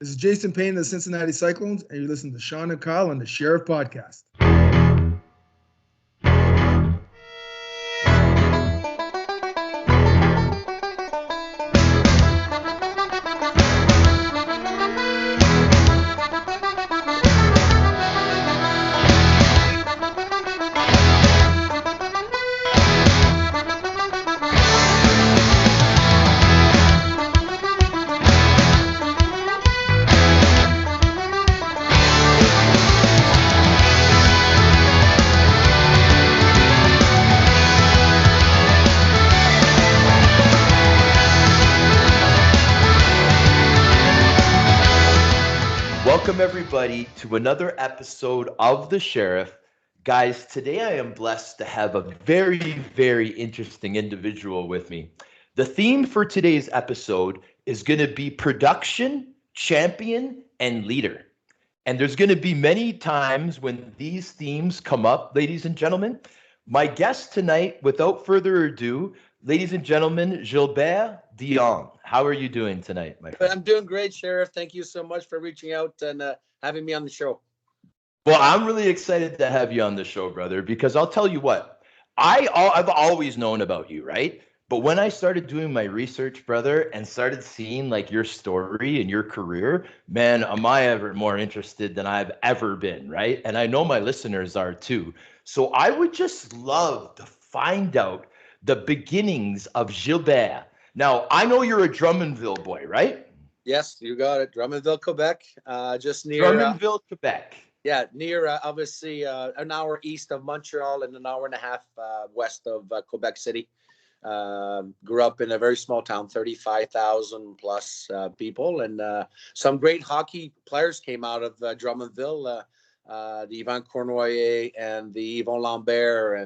This is Jason Payne of the Cincinnati Cyclones, and you're listening to Sean and Kyle on the Sheriff Podcast. Welcome, everybody, to another episode of The Sheriff. Guys, today I am blessed to have a very, very interesting individual with me. The theme for today's episode is going to be production, champion, and leader. And there's going to be many times when these themes come up, ladies and gentlemen. My guest tonight, without further ado, ladies and gentlemen, Gilbert Dionne. How are you doing tonight, my friend? I'm doing great, Sheriff. Thank you so much for reaching out and having me on the show. Well, I'm really excited to have you on the show, brother, because I'll tell you what, I've always known about you, right? But when I started doing my research, brother, and started seeing like your story and your career, man, am I ever more interested than I've ever been, right? And I know my listeners are too. So I would just love to find out the beginnings of Gilbert. Now, I know you're a Drummondville boy, right? Yes, you got it. Drummondville, Quebec, just near Drummondville, Quebec. Yeah, near obviously an hour east of Montreal and an hour and a half west of Quebec City. Grew up in a very small town, 35,000 plus people, and some great hockey players came out of Drummondville. The Yvan Cournoyer and the Yvon Lambert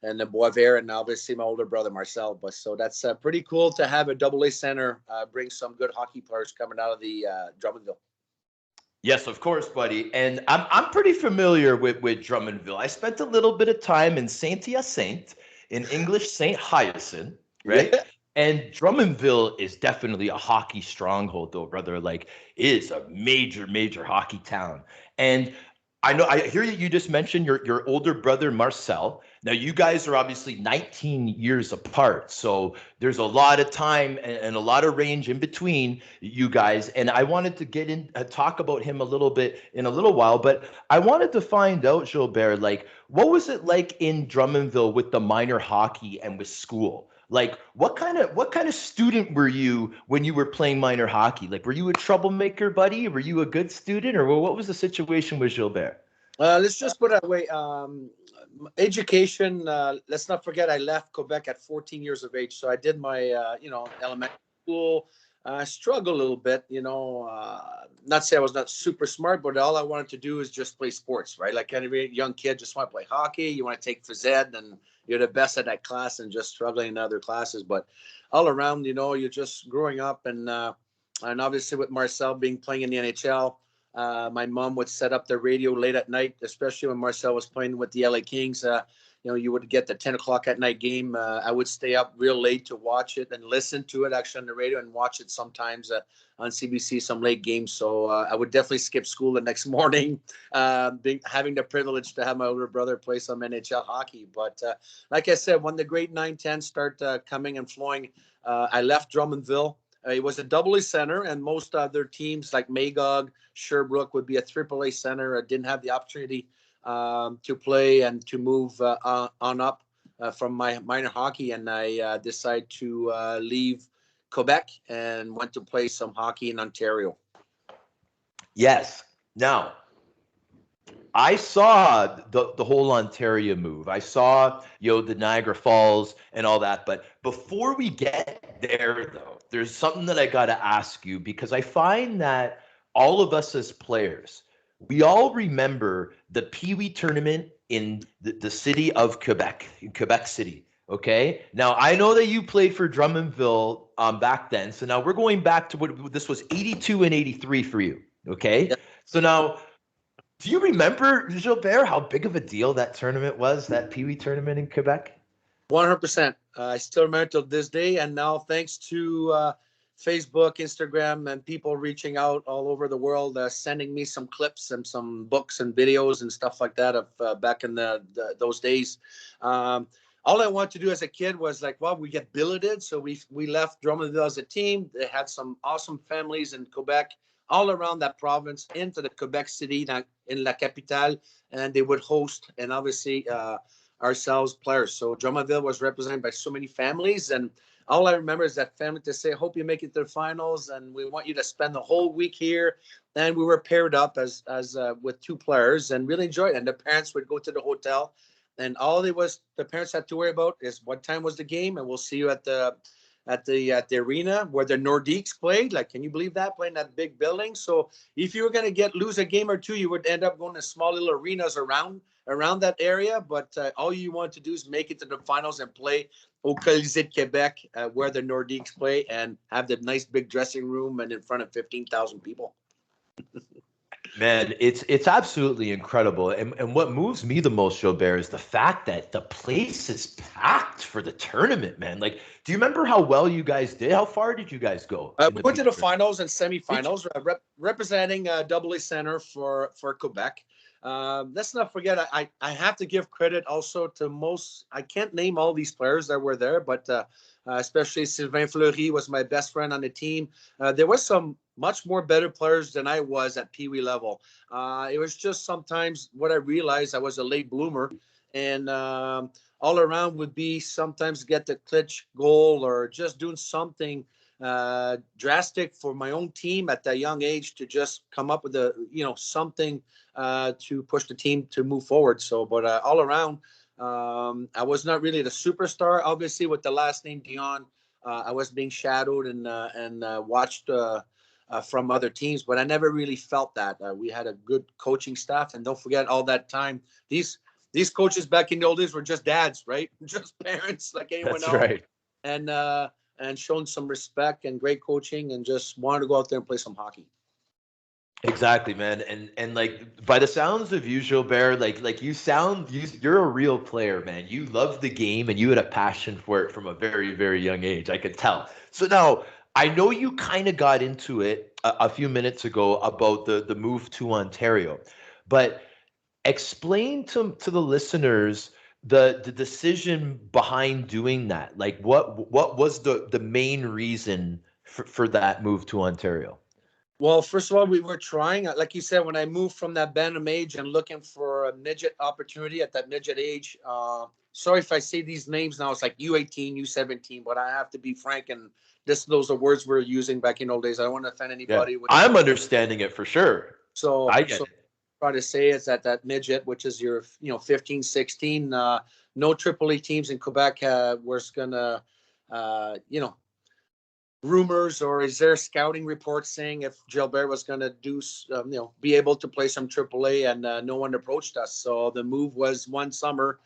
and the Boisvert, and obviously my older brother Marcel. But so that's pretty cool to have a AA center bring some good hockey players coming out of the Drummondville. Yes, of course, buddy. And I'm pretty familiar with Drummondville. I spent a little bit of time in Saint-Hyacinthe, in English Saint Hyacinth, right? Yeah. And Drummondville is definitely a hockey stronghold, though, brother. Like, it is a major, major hockey town. And I hear you just mentioned your older brother, Marcel. Now, you guys are obviously 19 years apart. So there's a lot of time and a lot of range in between you guys. And I wanted to get in, talk about him a little bit in a little while. But I wanted to find out, Gilbert, like, what was it like in Drummondville with the minor hockey and with school? Like, what kind of student were you when you were playing minor hockey? Like, were you a troublemaker, buddy? Were you a good student, or what was the situation with Gilbert? Let's just put it that way. Education. Let's not forget, I left Quebec at 14 years of age, so I did my elementary school. I struggled a little bit, not say I was not super smart, but all I wanted to do is just play sports, right? Like any young kid, just want to play hockey. You want to take phys ed, and you're the best at that class and just struggling in other classes. But all around, you're just growing up. And obviously with Marcel playing in the NHL, my mom would set up the radio late at night, especially when Marcel was playing with the LA Kings. You would get the 10 o'clock at night game. I would stay up real late to watch it and listen to it actually on the radio and watch it sometimes on CBC, some late games. So I would definitely skip school the next morning, having the privilege to have my older brother play some NHL hockey. But like I said, when the grade 9-10 start coming and flowing, I left Drummondville. It was a AA center, and most other teams like Magog, Sherbrooke would be a AAA center. I didn't have the opportunity to play and to move on up from my minor hockey, and I decided to leave Quebec and went to play some hockey in Ontario. Yes. Now, I saw the whole Ontario move. I saw, the Niagara Falls and all that. But before we get there, though, there's something that I got to ask you, because I find that all of us as players, we all remember the Pee Wee tournament in the city of Quebec, in Quebec City. Okay. Now, I know that you played for Drummondville back then. So now we're going back to what this was 82 and 83 for you. Okay. Yep. So now, do you remember, Gilbert, how big of a deal that tournament was, that Pee Wee tournament in Quebec? 100%. I still remember till this day. And now, thanks to Facebook, Instagram, and people reaching out all over the world, sending me some clips and some books and videos and stuff like that of back in those days. All I wanted to do as a kid was like, well, we get billeted. So we left Drummondville as a team. They had some awesome families in Quebec, all around that province, into the Quebec City in La Capitale, and they would host, and obviously ourselves players. So Drummondville was represented by so many families, and all I remember is that family to say, hope you make it to the finals, and we want you to spend the whole week here. And we were paired up as with two players and really enjoyed it. And the parents would go to the hotel, and all the parents had to worry about is what time was the game, and we'll see you at the arena where the Nordiques played. Like, can you believe that, playing that big building? So if you were going to lose a game or two, you would end up going to small little arenas around that area. But all you want to do is make it to the finals and play au Colisée de Québec, where the Nordiques play, and have the nice big dressing room and in front of 15,000 people. Man, it's absolutely incredible. And what moves me the most, Gilbert, is the fact that the place is packed for the tournament, man. Like, do you remember how well you guys did? How far did you guys go? We went to the finals and semifinals, representing AA Center for Quebec. Let's not forget, I have to give credit also to most, I can't name all these players that were there, but especially Sylvain Fleury was my best friend on the team. There was some much more better players than I was at Pee Wee level. It was just sometimes what I realized, I was a late bloomer, and all around would be sometimes get the clutch goal or just doing something drastic for my own team at that young age to just come up with something to push the team to move forward. So, but all around, I was not really the superstar. Obviously, with the last name Dionne, I was being shadowed and watched from other teams, but I never really felt that. We had a good coaching staff, and don't forget all that time. These coaches back in the old days were just dads, right? Just parents like anyone else. That's right. And shown some respect and great coaching, and just wanted to go out there and play some hockey. Exactly, man. And like, by the sounds of you, Gilbert, like you're a real player, man. You love the game and you had a passion for it from a very, very young age. I could tell. So now I know you kind of got into it a few minutes ago about the move to Ontario, but explain to the listeners the decision behind doing that. Like, what was the main reason for that move to Ontario? Well, first of all, we were trying, like you said, when I moved from that bantam age and looking for a midget opportunity at that midget age. Sorry if I say these names now, it's like U18, U17, but I have to be frank, and those are words we're using back in old days. I don't want to offend anybody. Yeah, I'm understanding it for sure. So I get it. Try to say is that midget, which is your 15, 16. No AAA teams in Quebec was gonna rumors, or is there scouting reports saying if Gilbert was going to do be able to play some AAA, and no one approached us. So the move was one summer.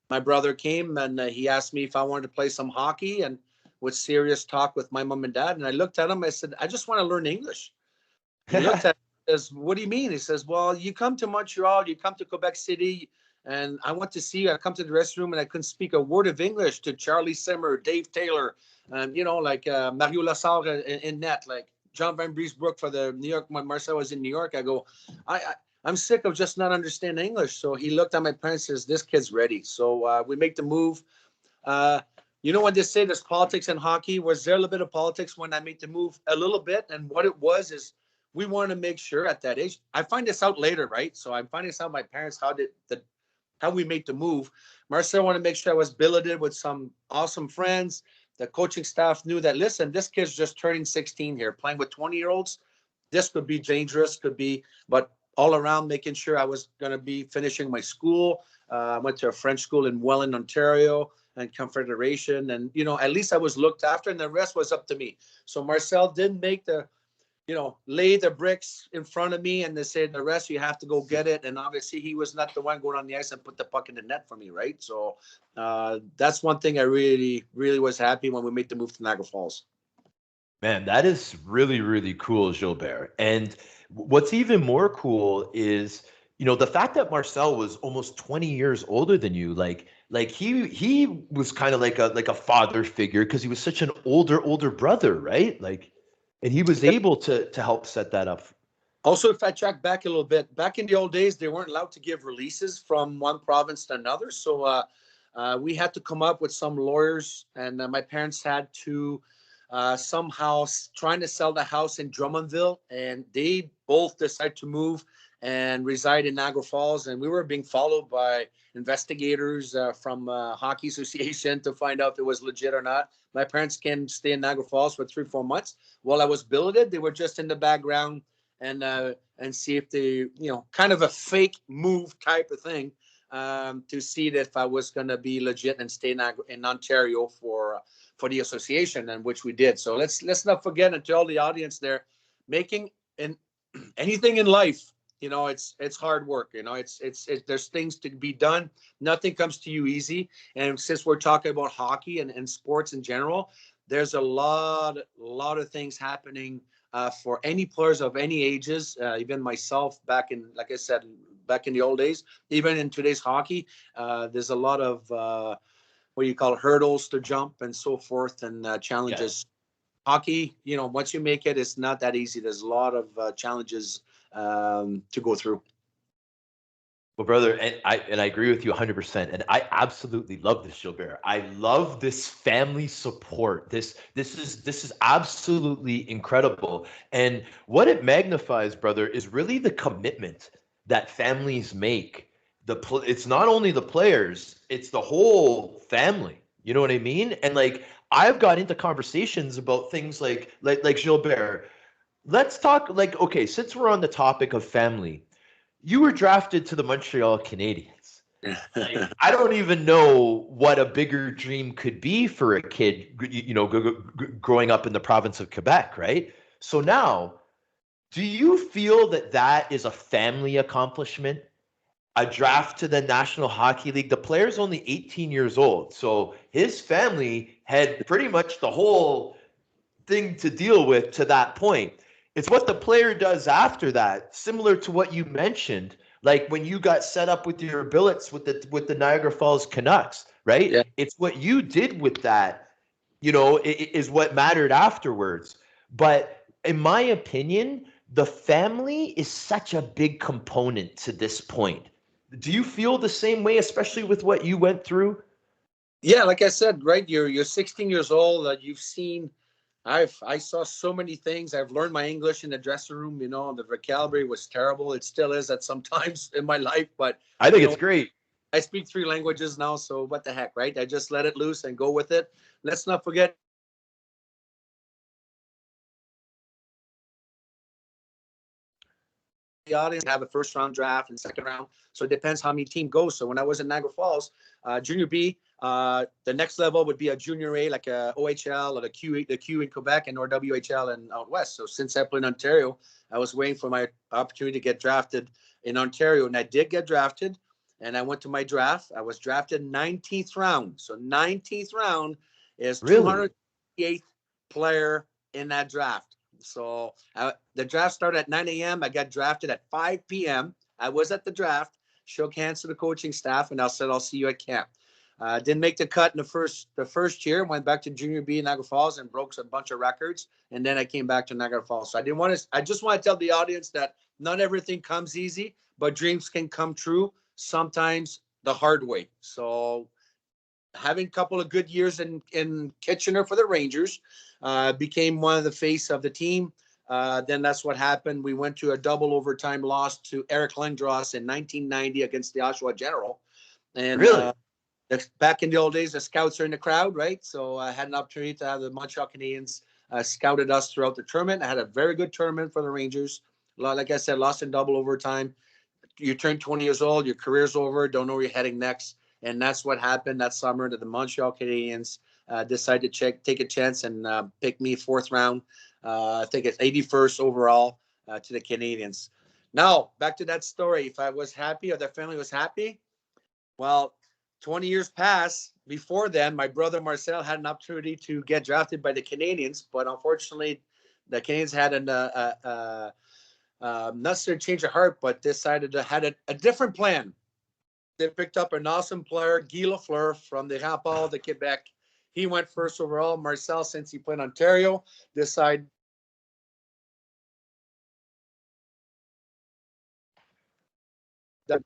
My brother came and he asked me if I wanted to play some hockey, and with serious talk with my mom and dad. And I looked at him. I said, I just want to learn English. He looked at me and says, what do you mean? He says, well, you come to Montreal, you come to Quebec City, and I want to see you. I come to the restroom and I couldn't speak a word of English to Charlie Simmer, Dave Taylor, like Mario Lassard in net, like John Van Briesbroek for the New York. When Marcel was in New York, I go, I'm sick of just not understanding English. So he looked at my parents and says, this kid's ready. So we make the move. When they say there's politics in hockey, was there a little bit of politics when I made the move? A little bit. And what it was is we want to make sure at that age. I find this out later, right? So I'm finding this out my parents, how we made the move. Marcel wanted to make sure I was billeted with some awesome friends. The coaching staff knew that, listen, this kid's just turning 16 here, playing with 20-year-olds. This could be dangerous, but all around making sure I was going to be finishing my school. I went to a French school in Welland, Ontario, and Confederation. And, at least I was looked after, and the rest was up to me. So Marcel didn't make lay the bricks in front of me and they said, the rest, you have to go get it. And obviously he was not the one going on the ice and put the puck in the net for me, right? So that's one thing I really, really was happy when we made the move to Niagara Falls. Man, that is really, really cool, Gilbert. And what's even more cool is, the fact that Marcel was almost 20 years older than you. Like he was kind of like a father figure because he was such an older brother, right? Like, And he was able to help set that up. Also, if I track back a little bit, back in the old days, they weren't allowed to give releases from one province to another. So we had to come up with some lawyers, and my parents had to somehow trying to sell the house in Drummondville, and they both decided to move and reside in Niagara Falls. And we were being followed by investigators from Hockey Association to find out if it was legit or not. My parents can stay in Niagara Falls for 3-4 months. While I was billeted, they were just in the background and see if they, kind of a fake move type of thing, to see that if I was going to be legit and stay in Ontario for the association, and which we did. So let's not forget, and to all the audience there, making anything in life, it's hard work. It's there's things to be done. Nothing comes to you easy. And since we're talking about hockey and sports in general, there's a lot of things happening for any players of any ages, even myself back in, like I said, back in the old days, even in today's hockey, there's a lot of what you call hurdles to jump and so forth, and challenges. Yeah. Hockey, once you make it, it's not that easy. There's a lot of challenges to go through. Well, brother, and I agree with you 100%. And I absolutely love this, Gilbert. I love this family support. This is absolutely incredible. And what it magnifies, brother, is really the commitment that families make. It's not only the players, it's the whole family. You know what I mean? And like I've got into conversations about things like Gilbert. Let's talk okay, since we're on the topic of family. You were drafted to the Montreal Canadiens. I don't even know what a bigger dream could be for a kid, growing up in the province of Quebec, right? So now, do you feel that is a family accomplishment? A draft to the National Hockey League? The player's only 18 years old, so his family had pretty much the whole thing to deal with to that point. It's what the player does after that, similar to what you mentioned, like when you got set up with your billets with the Niagara Falls Canucks, right? Yeah. It's what you did with that, is what mattered afterwards. But in my opinion, the family is such a big component to this point. Do you feel the same way, especially with what you went through? Yeah, like I said, right, you're 16 years old. You've seen I saw so many things. I've learned my English in the dressing room. The vocabulary was terrible. It still is at some times in my life, but I think it's great. I speak 3 languages now, so what the heck, right? I just let it loose and go with it. Let's not forget, the audience have a first round draft and second round, so it depends how many team goes. So when I was in Niagara Falls, junior B, the next level would be a junior A, like a OHL or the Q in Quebec, and or WHL and out west. So since I played in Ontario, I was waiting for my opportunity to get drafted in Ontario, and I did get drafted. And I went to my draft. I was drafted 19th round. So 19th round is really? 208th player in that draft. So the draft started at 9 a.m. I got drafted at 5 p.m. I was at the draft, shook hands to the coaching staff, and I said, I'll see you at camp. Didn't make the cut in the first year. Went back to junior B in Niagara Falls and broke a bunch of records. And then I came back to Niagara Falls. So I just want to tell the audience that not everything comes easy, but dreams can come true sometimes the hard way. So having a couple of good years in Kitchener for the Rangers, became one of the face of the team. Then that's what happened. We went to a double overtime loss to Eric Lindros in 1990 against the Oshawa General. And really? Back in the old days, the scouts are in the crowd, right? So I had an opportunity to have the Montreal Canadiens scouted us throughout the tournament. I had a very good tournament for the Rangers. Like I said, lost in double overtime. You turn 20 years old, your career's over, don't know where you're heading next. And that's what happened that summer. That the Montreal Canadiens decided to take a chance and pick me 4th round. I think it's 81st overall to the Canadiens. Now, back to that story. If I was happy or the family was happy, well, 20 years passed. Before then, my brother Marcel had an opportunity to get drafted by the Canadiens, but unfortunately, the Canadiens had not necessarily change of heart, but decided to had a different plan. They picked up an awesome player, Guy Lafleur from the Remparts de Quebec. He went 1st overall. Marcel, since he played in Ontario, decided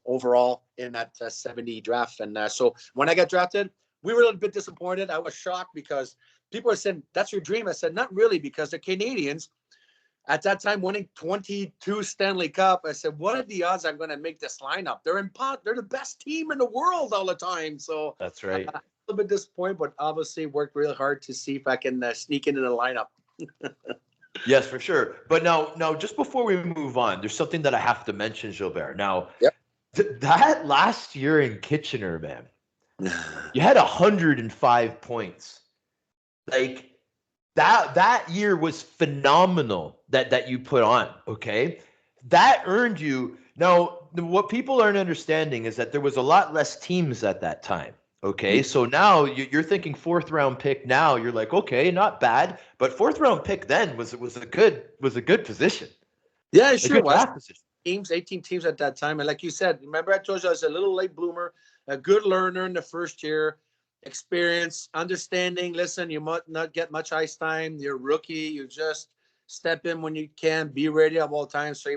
overall in that 70 draft. And so when I got drafted, we were a little bit disappointed. I was shocked because people were saying, "That's your dream." I said, "Not really," because the Canadians at that time winning 22 Stanley Cup. I said, "What are the odds I'm going to make this lineup? They're the best team in the world all the time." So That's right. a little bit disappointed, but obviously worked really hard to see if I can sneak into the lineup. Yes, for sure. But now, just before we move on, there's something that I have to mention, Gilbert. Now, Yep. that last year in Kitchener, man, you had 105 points. Like that year was phenomenal that you put on. Okay, that earned you. Now, what people aren't understanding is that there was a lot less teams at that time. Okay, so now you're thinking fourth round pick. Now you're like, okay, not bad, but fourth round pick then was a good position, Yeah, it a sure good was. draft position. 18 teams at that time. And like you said, remember I told you I was a little late bloomer, a good learner in the first year, experience, understanding. Listen, you might not get much ice time. You're a rookie. You just step in when you can, be ready at all times. So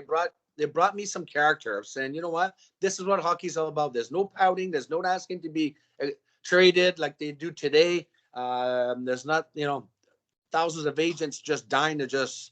they brought me some character of saying, you know what, this is what hockey's all about. There's no pouting. There's no asking to be traded like they do today. There's not, thousands of agents just dying to just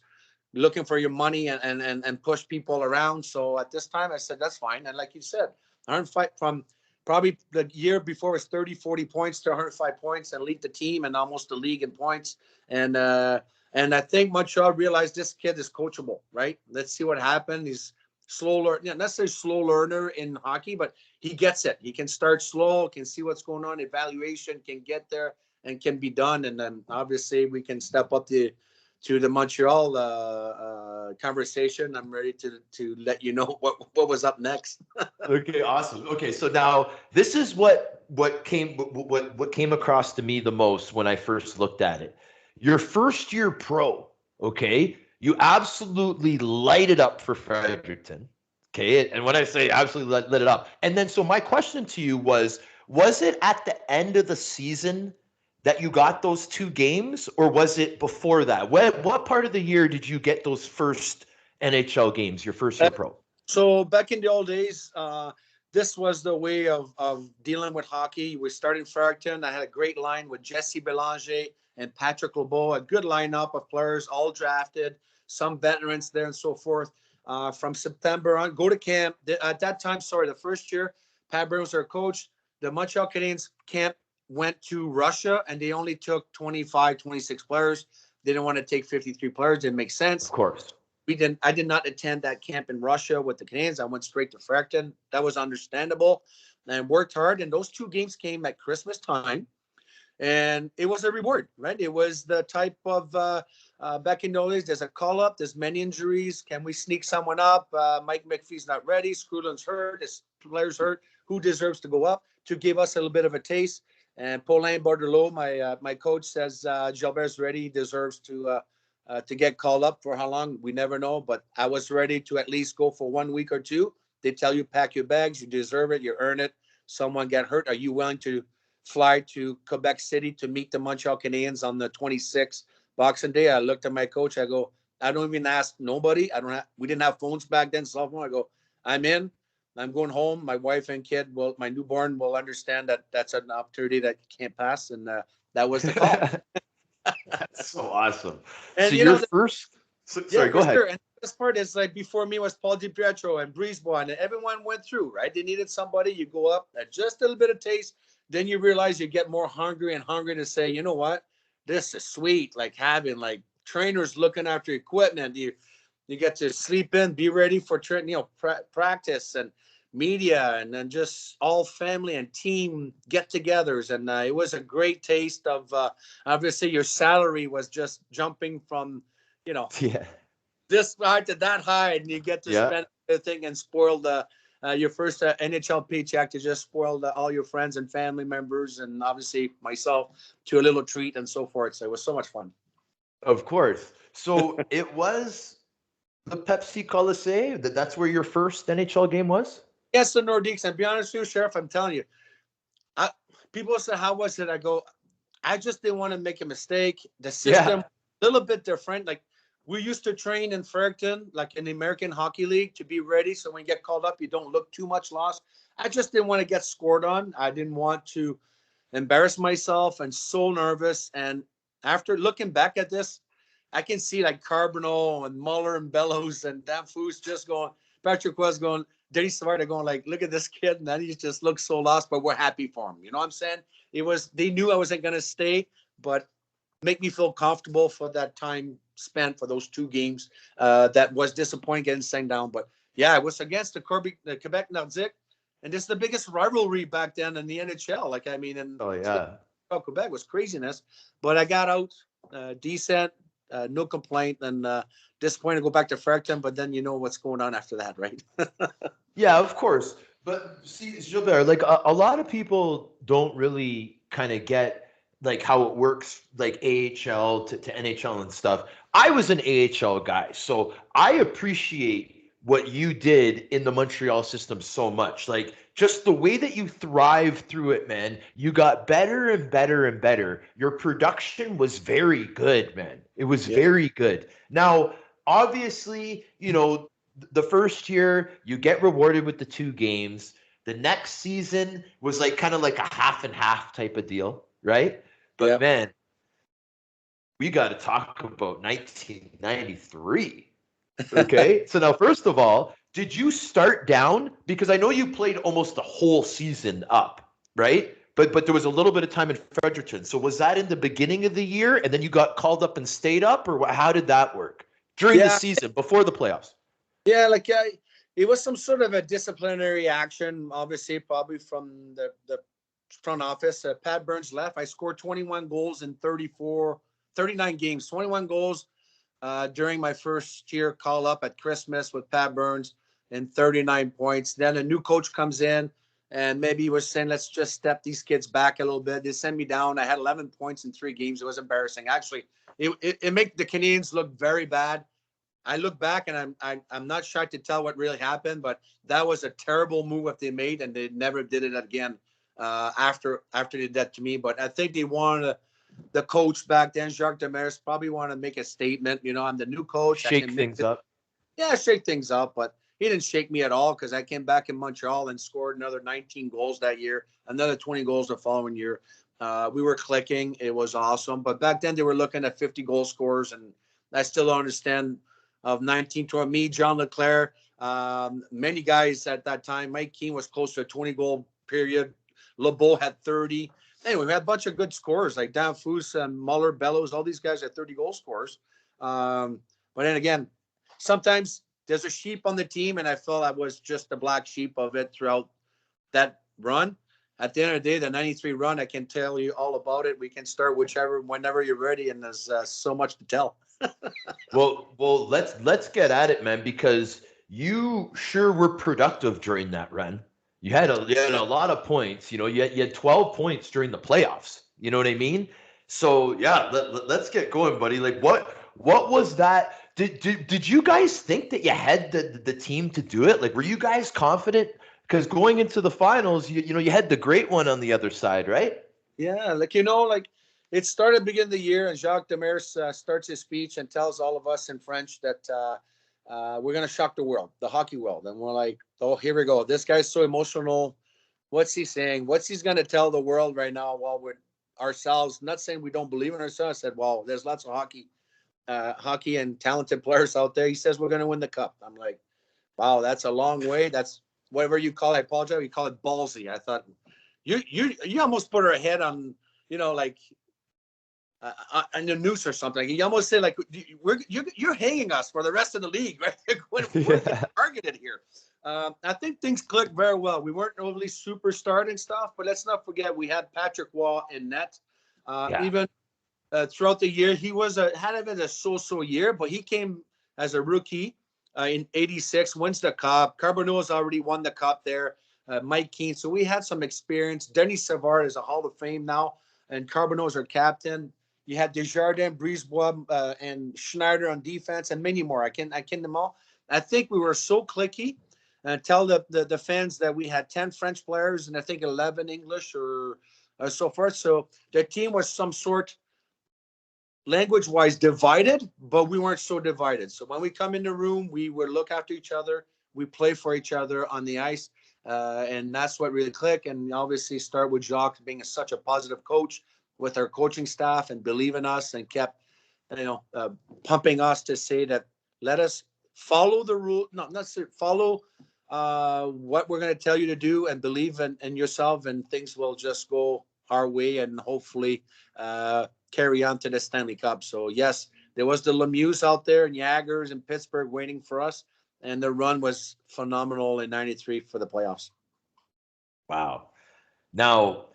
looking for your money and push people around. So at this time, I said, that's fine. And like you said, 105 from probably the year before was 30, 40 points to 105 points and lead the team and almost the league in points. And I think Montreal realized this kid is coachable, right? Let's see what happened. He's slow learner, not necessarily slow learner in hockey, but he gets it. He can start slow, can see what's going on, evaluation, can get there and can be done. And then obviously we can step up to the Montreal conversation. I'm ready to let you know what was up next. Okay, awesome. Okay, so now this is what came across to me the most when I first looked at it. Your first year pro, okay, you absolutely light it up for Fredericton. Okay, and when I say absolutely lit it up, and then so my question to you was it at the end of the season that you got those 2 games, or was it before that? What part of the year did you get those first NHL games, your first year pro? So back in the old days, this was the way of dealing with hockey. We started in Fredericton. I had a great line with Jesse Belanger and Patrick Lebeau, a good lineup of players, all drafted, some veterans there and so forth. From September on, go to camp. At that time, the first year, Pat Burns was our coach. The Montreal Canadiens camp went to Russia, and they only took 25, 26 players. They didn't want to take 53 players. Didn't make sense. Of course. I did not attend that camp in Russia with the Canadiens. I went straight to Fredericton. That was understandable and worked hard. And those 2 games came at Christmas time. And it was a reward, right? It was the type of back in those days, there's a call up, there's many injuries. Can we sneak someone up? Mike McPhee's not ready. Scrulin's hurt. His player's hurt. Who deserves to go up? To give us a little bit of a taste. And Paulin Bordelot, my coach, says Gilbert's ready. He deserves to get called up. For how long, we never know. But I was ready to at least go for 1 week or 2. They tell you, pack your bags. You deserve it. You earn it. Someone get hurt. Are you willing to fly to Quebec City to meet the Montreal Canadiens on the 26th, Boxing Day? I looked at my coach. I go, I don't even ask nobody. We didn't have phones back then. Sophomore. I go, I'm in. I'm going home. My wife and kid my newborn will understand that that's an opportunity that you can't pass. And that was the call. That's so awesome. And so your first, sorry, go ahead. Sure. And this part is like before me was Paul DiPietro and Brisebois, and everyone went through, right? They needed somebody. You go up, just a little bit of taste. Then you realize you get more hungry and hungry to say, you know what? This is sweet. Like having like trainers looking after equipment. You get to sleep in, be ready for practice and media, and then just all family and team get-togethers. And it was a great taste of obviously your salary was just jumping from this high to that high, and you get to spend everything and spoil your first NHL paycheck to just spoil all your friends and family members, and obviously myself, to a little treat and so forth. So it was so much fun. Of course. So it was the Pepsi Colisée. That's where your first NHL game was? Yes, the Nordiques. And be honest with you, Sheriff, I'm telling you, people say, how was it? I go, I just didn't want to make a mistake. The system, a little bit different. Like we used to train in Fredericton, like in the American Hockey League, to be ready. So when you get called up, you don't look too much lost. I just didn't want to get scored on. I didn't want to embarrass myself and so nervous. And after looking back at this, I can see like Carbonneau and Muller and Bellows and Danfus just going, Patrick was going, Dennis Savard going like, look at this kid. And then he just looks so lost, but we're happy for him. You know what I'm saying? They knew I wasn't going to stay, but make me feel comfortable for that time spent for those 2 games. That was disappointing getting sent down. But yeah, it was against the Quebec Nordique. And this is the biggest rivalry back then in the NHL. Like, I mean, and Oh yeah. Quebec was craziness. But I got out decent, no complaint, and disappointed to go back to Fredericton. But then you know what's going on after that, right? Yeah, of course. But see, Gilbert, like a lot of people don't really kind of get like how it works, like AHL to NHL and stuff. I was an AHL guy, so I appreciate what you did in the Montreal system so much. Like just the way that you thrive through it, man. You got better and better and better. Your production was very good, man. It was very good. Now, obviously, you know, the first year you get rewarded with the 2 games. The next season was like kind of like a half and half type of deal, right? But man, we got to talk about 1993. Okay. So now, first of all, did you start down? Because I know you played almost the whole season up, right? But there was a little bit of time in Fredericton. So was that in the beginning of the year and then you got called up and stayed up, or how did that work during the season before the playoffs? Yeah, like it was some sort of a disciplinary action, obviously, probably from the front office. Pat Burns left. I scored 21 goals in 39 games, 21 goals during my first year call up at Christmas with Pat Burns and 39 points. Then a new coach comes in and maybe he was saying, let's just step these kids back a little bit. They sent me down. I had 11 points in 3 games. It was embarrassing. Actually, it made the Canadians look very bad. I look back and I'm not shy to tell what really happened, but that was a terrible move that they made, and they never did it again after they did that to me. But I think they wanted the coach back then, Jacques Demers, probably want to make a statement. You know, I'm the new coach. Shake things up. Yeah, shake things up. But he didn't shake me at all because I came back in Montreal and scored another 19 goals that year, another 20 goals the following year. We were clicking. It was awesome. But back then they were looking at 50 goal scorers, and I still don't understand. Of 19 to me, John Leclerc, many guys at that time. Mike Keane was close to a 20-goal period. LeBeau had 30. Anyway, we had a bunch of good scorers like Danfus and Muller, Bellows. All these guys are 30-goal scorers. But then again, sometimes there's a sheep on the team, and I felt I was just the black sheep of it throughout that run. At the end of the day, the 93 run, I can tell you all about it. We can start whenever you're ready, and there's so much to tell. Well, let's get at it, man, because you sure were productive during that run. You had a lot of points. You know, you had 12 points during the playoffs. You know what I mean? So yeah, let's get going, buddy. Like what was that? Did you guys think that you had the team to do it? Like, were you guys confident? Because going into the finals, you had the great one on the other side, right? Yeah, it started beginning of the year, and Jacques Demers starts his speech and tells all of us in French that we're going to shock the world, the hockey world. And we're like, oh, here we go. This guy's so emotional. What's he saying? What's he's going to tell the world right now while we're ourselves? Not saying we don't believe in ourselves. I said, well, there's lots of hockey and talented players out there. He says we're going to win the cup. I'm like, wow, that's a long way. That's whatever you call it. I apologize. You call it ballsy. I thought you almost put her head on, like, on the noose or something. You almost say like you're hanging us for the rest of the league, right? We're targeted here. I think things clicked very well. We weren't overly superstar and stuff, but let's not forget we had Patrick Waugh in net. Even throughout the year, he was had a so-so year, but he came as a rookie in '86, wins the cup. Carbonneau's already won the cup there. Mike Keane, so we had some experience. Dennis Savard is a Hall of Fame now, and Carbonneau's our captain. You had Desjardins, Brisebois, and Schneider on defense, and many more. I can them all. I think we were so clicky. Tell the fans that we had 10 French players and I think 11 English or so forth. So the team was some sort. language-wise divided, but we weren't so divided. So when we come in the room, we would look after each other. We play for each other on the ice. And that's what really clicked. And obviously start with Jacques being such a positive coach with our coaching staff and believe in us and kept, pumping us to say that let us follow the rule, not necessarily follow what we're going to tell you to do and believe in yourself, and things will just go our way and hopefully carry on to the Stanley Cup. So yes, there was the Lemieux out there and Jagers in Pittsburgh waiting for us. And the run was phenomenal in 93 for the playoffs. Wow. Now,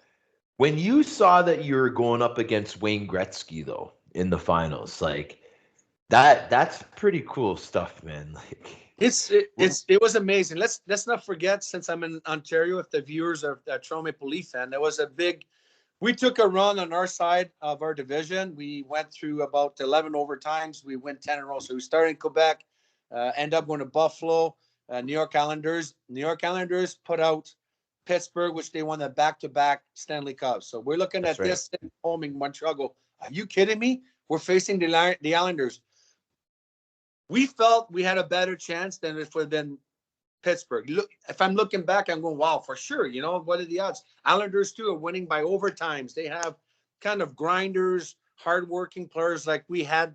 when you saw that you were going up against Wayne Gretzky, though, in the finals, like that's pretty cool stuff, man. Like it was amazing. Let's not forget, since I'm in Ontario, if the viewers are a Toronto Maple Leaf fan, there was we took a run on our side of our division. We went through about 11 overtimes. We went 10 in a row. So we started in Quebec. End up going to Buffalo, New York Islanders. New York Islanders put out Pittsburgh, which they won the back-to-back Stanley Cups. So we're looking at this home in Montreal. Go, are you kidding me? We're facing the Islanders. We felt we had a better chance than if it would have been Pittsburgh. Look, if I'm looking back, I'm going, wow, for sure. What are the odds? Islanders too are winning by overtimes. They have kind of grinders, hardworking players like we had.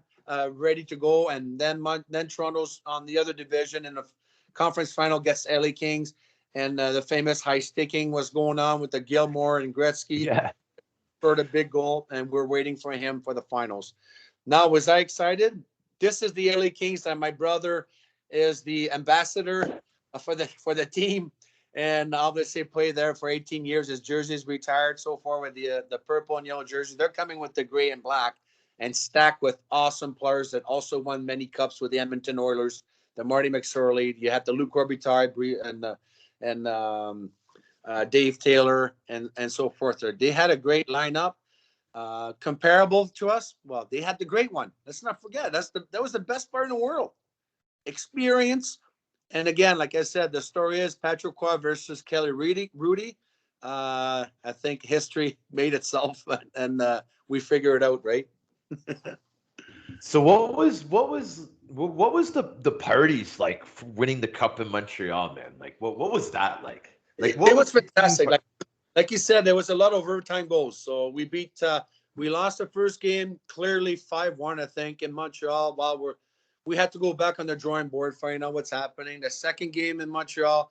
Ready to go, and then Toronto's on the other division in the conference final gets LA Kings, and the famous high sticking was going on with the Gilmore and Gretzky for the big goal, and we're waiting for him for the finals. Now, was I excited? This is the LA Kings, and my brother is the ambassador for the team, and obviously played there for 18 years. His jersey's retired so far with the purple and yellow jersey. They're coming with the gray and black, and stacked with awesome players that also won many cups with the Edmonton Oilers, the Marty McSorley. You had the Luc Robitaille and Dave Taylor and so forth. They had a great lineup, comparable to us. Well, they had the great one. Let's not forget that was the best player in the world. Experience, and again, like I said, the story is Patrick Roy versus Kelly Rudy. I think history made itself, and we figure it out, right? So what was the parties like for winning the cup in Montreal, man? Like what was that like? It was fantastic. Like you said, there was a lot of overtime goals. So we lost the first game clearly 5-1, I think, in Montreal. While we had to go back on the drawing board, find out what's happening. The second game in Montreal,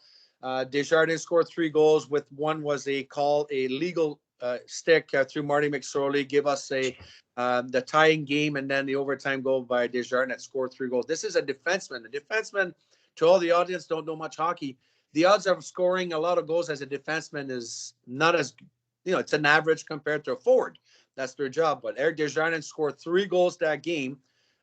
Desjardins scored 3 goals. With one was a legal stick through Marty McSorley, give us the tying game, and then the overtime goal by Desjardins that scored 3 goals. This is a defenseman. A defenseman, to all the audience, don't know much hockey. The odds of scoring a lot of goals as a defenseman is not as, it's an average compared to a forward. That's their job. But Eric Desjardins scored 3 goals that game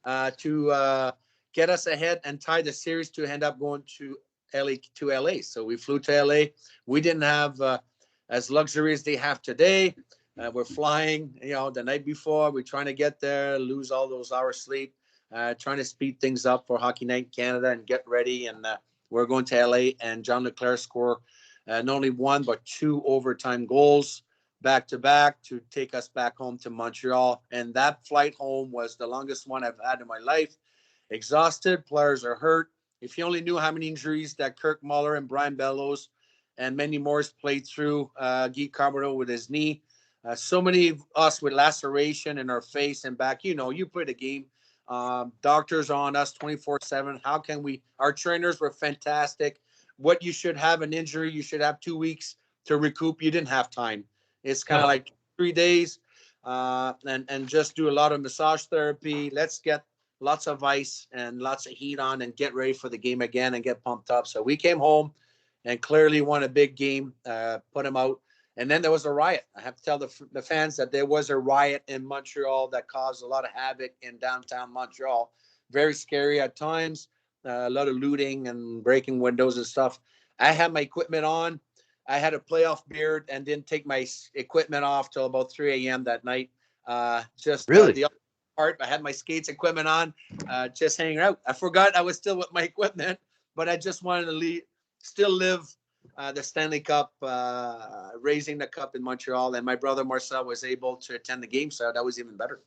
to get us ahead and tie the series to end up going to LA. So we flew to LA. We didn't have as luxury as they have today. We're flying, the night before. We're trying to get there, lose all those hours sleep, trying to speed things up for Hockey Night in Canada and get ready. And we're going to LA, and John Leclerc scored not only 1 but 2 overtime goals back to back to take us back home to Montreal. And that flight home was the longest one I've had in my life. Exhausted, players are hurt. If you only knew how many injuries that Kirk Muller and Brian Bellows and many more played through, Guy Carbonneau with his knee. So many of us with laceration in our face and back. You play the game. Doctors on us 24/7. How can we? Our trainers were fantastic. What you should have an injury, you should have 2 weeks to recoup. You didn't have time. It's kind of like 3 days, and just do a lot of massage therapy. Let's get lots of ice and lots of heat on and get ready for the game again and get pumped up. So we came home and clearly won a big game, put them out. And then there was a riot. I have to tell the fans that there was a riot in Montreal that caused a lot of havoc in downtown Montreal. Very scary at times, a lot of looting and breaking windows and stuff. I had my equipment on. I had a playoff beard and didn't take my equipment off till about 3 a.m. that night. Really? The other part, I had my skates equipment on, just hanging out. I forgot I was still with my equipment, but I just wanted to still live the Stanley Cup, raising the cup in Montreal, and my brother Marcel was able to attend the game, so that was even better.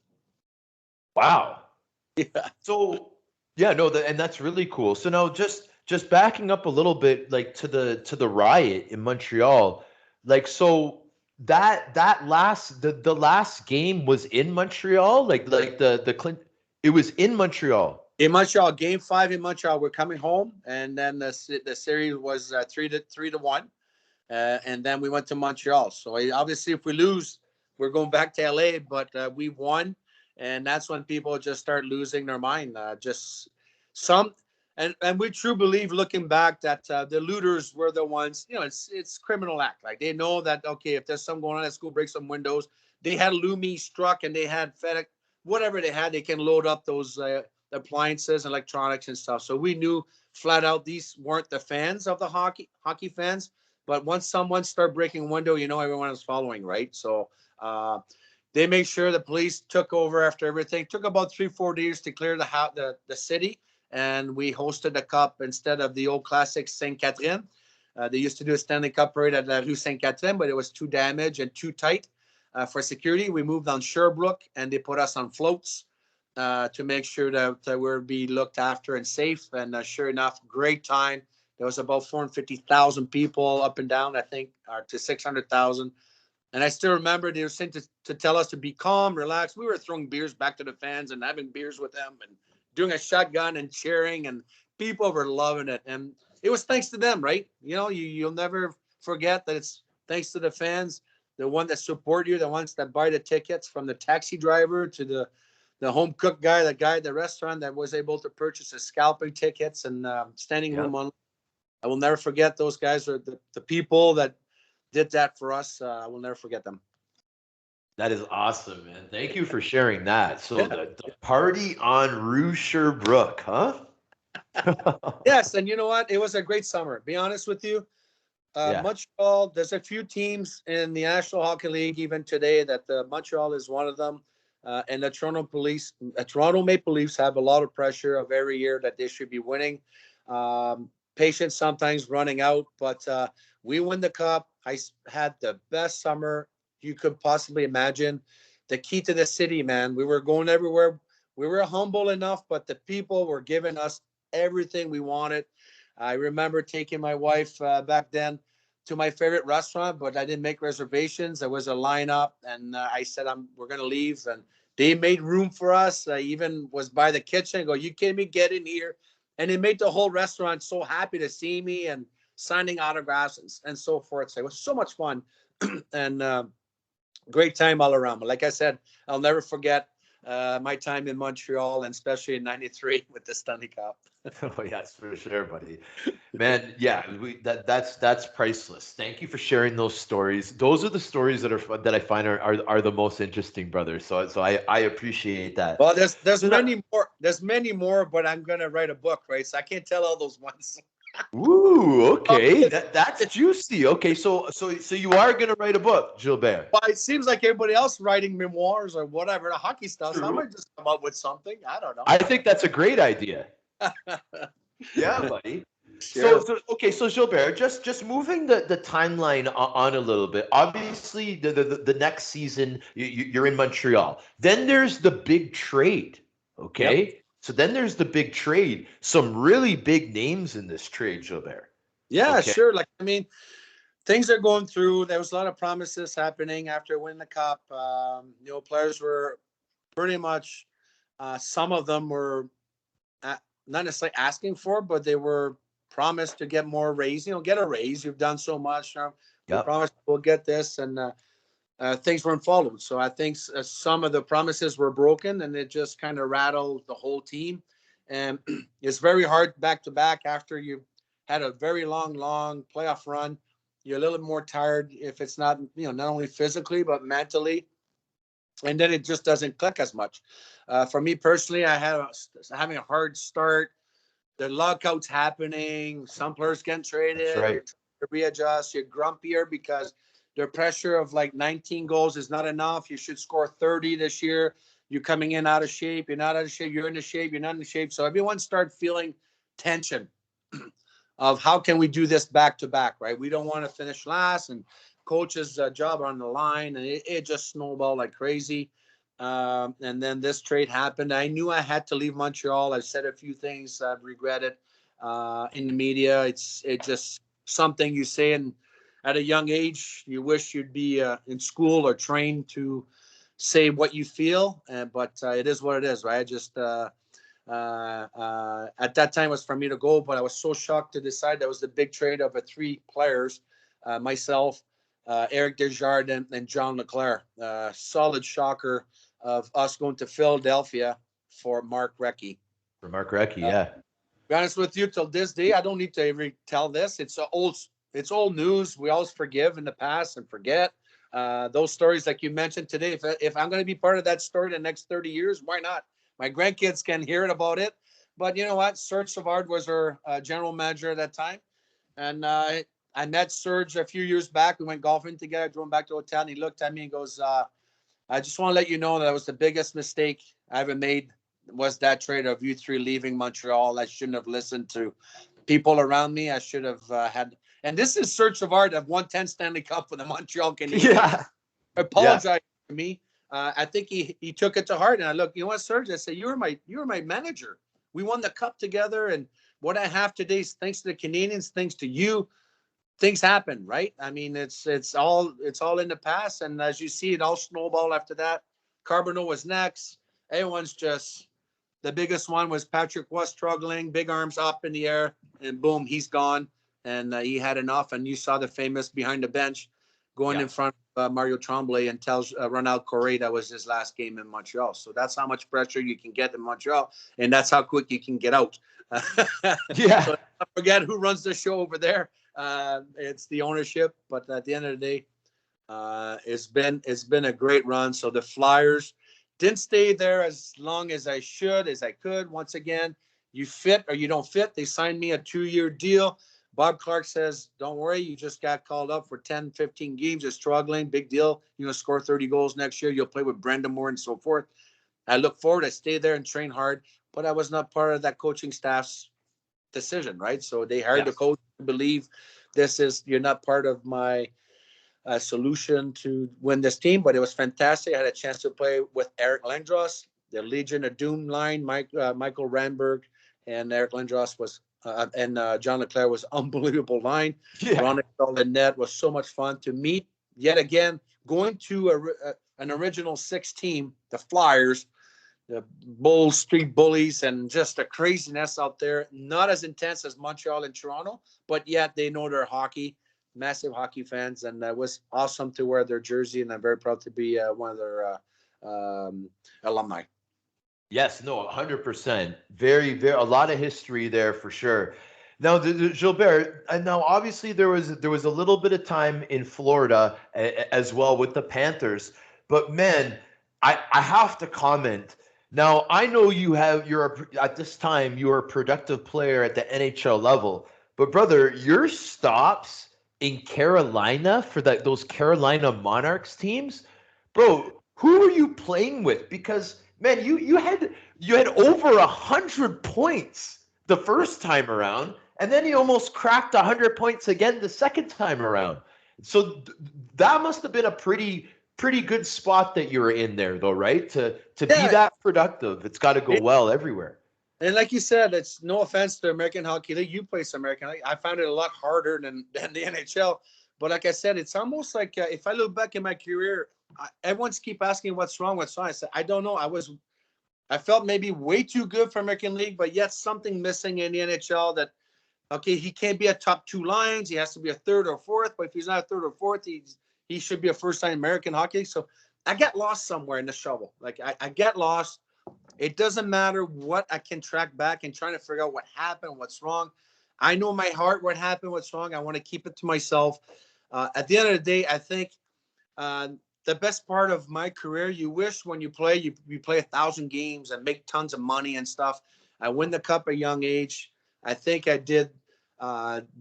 Wow. Yeah. So yeah, no, and that's really cool. So now just backing up a little bit, like to the riot in Montreal, like so that last the last game was in Montreal, like the Clint, it was in Montreal. In Montreal, Game 5 in Montreal, we're coming home, and then the series was 3-1, and then we went to Montreal. So obviously, if we lose, we're going back to LA. But we won, and that's when people just start losing their mind. Just some, and we true believe, looking back, that the looters were the ones. It's criminal act. Like, they know that, okay, if there's something going on at school, break some windows. They had Lumi struck, and they had FedEx, whatever they had, they can load up those appliances, electronics, and stuff. So we knew flat out these weren't the fans of the hockey fans. But once someone started breaking a window, everyone was following, right? So they made sure the police took over after everything. Took about 3-4 days to clear the city, and we hosted the cup instead of the old classic Sainte Catherine. They used to do a Stanley Cup parade at La Rue Sainte Catherine, but it was too damaged and too tight for security. We moved on Sherbrooke, and they put us on floats to make sure that we'll be looked after and safe. And sure enough, great time. There was about 450,000 people up and down, I think, to 600,000. And I still remember they were saying to tell us to be calm, relax. We were throwing beers back to the fans and having beers with them and doing a shotgun and cheering, and people were loving it. And it was thanks to them, right? You'll never forget that it's thanks to the fans, the one that support you, the ones that buy the tickets, from the taxi driver to the home cook guy, the guy at the restaurant that was able to purchase the scalping tickets and standing room on. I will never forget those guys, or the people that did that for us. I will never forget them. That is awesome, man. Thank you for sharing that. So the party on Rue Sherbrooke, huh? Yes, and you know what? It was a great summer. Be honest with you. Yeah. Montreal, there's a few teams in the National Hockey League even today that Montreal is one of them. And the Toronto Maple Leafs have a lot of pressure of every year that they should be winning. Patience sometimes running out, but we win the cup. I had the best summer you could possibly imagine. The key to the city, man. We were going everywhere. We were humble enough, but the people were giving us everything we wanted. I remember taking my wife back then to my favorite restaurant, but I didn't make reservations. There was a lineup, and I said, we're going to leave. And they made room for us. I even was by the kitchen. I go, you kidding me? Get in here. And it made the whole restaurant so happy to see me and signing autographs and so forth. So it was so much fun and great time all around. But like I said, I'll never forget my time in Montreal, and especially in '93 with the Stanley Cup. Oh yes, for sure, buddy. Man, yeah, that's priceless. Thank you for sharing those stories. Those are the stories that I find are the most interesting, brother. So I appreciate that. Well, there's many more. There's many more, but I'm gonna write a book, right? So I can't tell all those ones. Ooh, okay, that's juicy. Okay, so you are gonna write a book, Gilbert? Well, it seems like everybody else writing memoirs or whatever, the hockey stuff. True. So I might just come up with something. I don't know. I think that's a great idea. Yeah, buddy. Sure. So Gilbert, just moving the timeline on a little bit. Obviously, the next season you're in Montreal. Then there's the big trade. Okay, Yep. so then there's the big trade. Some really big names in this trade, Gilbert. Yeah, Okay. sure. Like, I mean, things are going through. There was a lot of promises happening after winning the cup. Players were pretty much, some of them were not necessarily asking for, but they were promised to get more raise. Get a raise. You've done so much. We Yep. promised we'll get this, and things weren't followed. So I think some of the promises were broken, and it just kind of rattled the whole team. And it's very hard back to back after you had a very long playoff run. You're a little more tired if it's not, not only physically, but mentally. And then it just doesn't click as much. For me personally, having a hard start. The lockouts happening. Some players getting traded. That's right. You're trying to readjust. You're grumpier because the pressure of like 19 goals is not enough. You should score 30 this year. You're coming in out of shape. You're not out of shape. You're in the shape. You're not in shape. So everyone start feeling tension of how can we do this back to back, right? We don't want to finish last, and coach's job on the line, and it just snowballed like crazy. And then this trade happened. I knew I had to leave Montreal. I've said a few things I've regretted in the media. It's just something you say, and at a young age, you wish you'd be in school or trained to say what you feel. But it is what it is, right? I just at that time was for me to go, but I was so shocked to decide that was the big trade of 3 players, myself, Eric Desjardins, and John Leclerc. Solid shocker of us going to Philadelphia for Mark Recchi. For Mark Recchi, yeah. To be honest with you, till this day, I don't need to ever tell this. It's old news. We always forgive in the past and forget. Those stories like you mentioned today, if I'm going to be part of that story the next 30 years, why not? My grandkids can hear it about it. But you know what? Serge Savard was our general manager at that time. And I met Serge a few years back. We went golfing together, drove back to the hotel, and he looked at me and goes, I just want to let you know that was the biggest mistake I ever made, was that trade of you 3 leaving Montreal. I shouldn't have listened to people around me. I should have had. And this is Serge Savard of won 10 Stanley Cup for the Montreal Canadiens. Yeah. Apologize to me. I think he took it to heart. And I look, you know what, Serge? I said, you were my manager. We won the cup together. And what I have today is thanks to the Canadians, thanks to you. Things happen, right? I mean, it's all in the past. And as you see, it all snowballed after that. Carbonneau was next. Everyone's just, the biggest one was Patrick was struggling, big arms up in the air, and boom, he's gone. And he had enough. And you saw the famous behind the bench going in front of Mario Tremblay and tells Ronald Correa that was his last game in Montreal. So that's how much pressure you can get in Montreal, and that's how quick you can get out. Yeah. So don't forget who runs the show over there. It's the ownership, but at the end of the day, it's been a great run. So the Flyers didn't stay there as long as I could. Once again, you fit or you don't fit. They signed me a 2-year deal. Bob Clark says, don't worry, you just got called up for 10, 15 games. You're struggling. Big deal. You're going to score 30 goals next year. You'll play with Brendan Moore and so forth. I look forward. I stay there and train hard, but I was not part of that coaching staff's decision, right? So they hired the coach to believe you're not part of my solution to win this team, but it was fantastic. I had a chance to play with Eric Lindros, the Legion of Doom line, Michael Randberg, and Eric Lindros was and John Leclerc was unbelievable line. Yeah. Ron and net was so much fun to meet. Yet again, going to an original 6 team, the Flyers, the Bull Street Bullies, and just a craziness out there. Not as intense as Montreal and Toronto, but yet they know their hockey. Massive hockey fans, and it was awesome to wear their jersey, and I'm very proud to be one of their alumni. Yes, no, 100%. Very, very, a lot of history there for sure. Now, Gilbert, now obviously there was a little bit of time in Florida as well with the Panthers, but man, I have to comment. Now, I know at this time you were a productive player at the NHL level, but brother, your stops in Carolina for those Carolina Monarchs teams, bro, who were you playing with? Because man, you had over 100 points the first time around, and then you almost cracked 100 points again the second time around. So that must have been a pretty good spot that you were in there, though, right? To be that productive, it's got to go well everywhere. And like you said, it's no offense to American Hockey League. You play some American League. I found it a lot harder than the NHL. But like I said, it's almost like if I look back in my career, everyone's keep asking what's wrong. I said, I don't know. I felt maybe way too good for American League, but yet something missing in the NHL that, okay, he can't be a top 2 lines. He has to be a third or fourth. But if he's not a third or fourth, he should be a first-time American Hockey League. So I got lost somewhere in the shovel. Like I get lost. It doesn't matter what I can track back and trying to figure out what happened, what's wrong. I know my heart, what happened, what's wrong. I want to keep it to myself. At the end of the day, I think the best part of my career, you wish when you play, you play 1,000 games and make tons of money and stuff. I win the cup at a young age. I think I did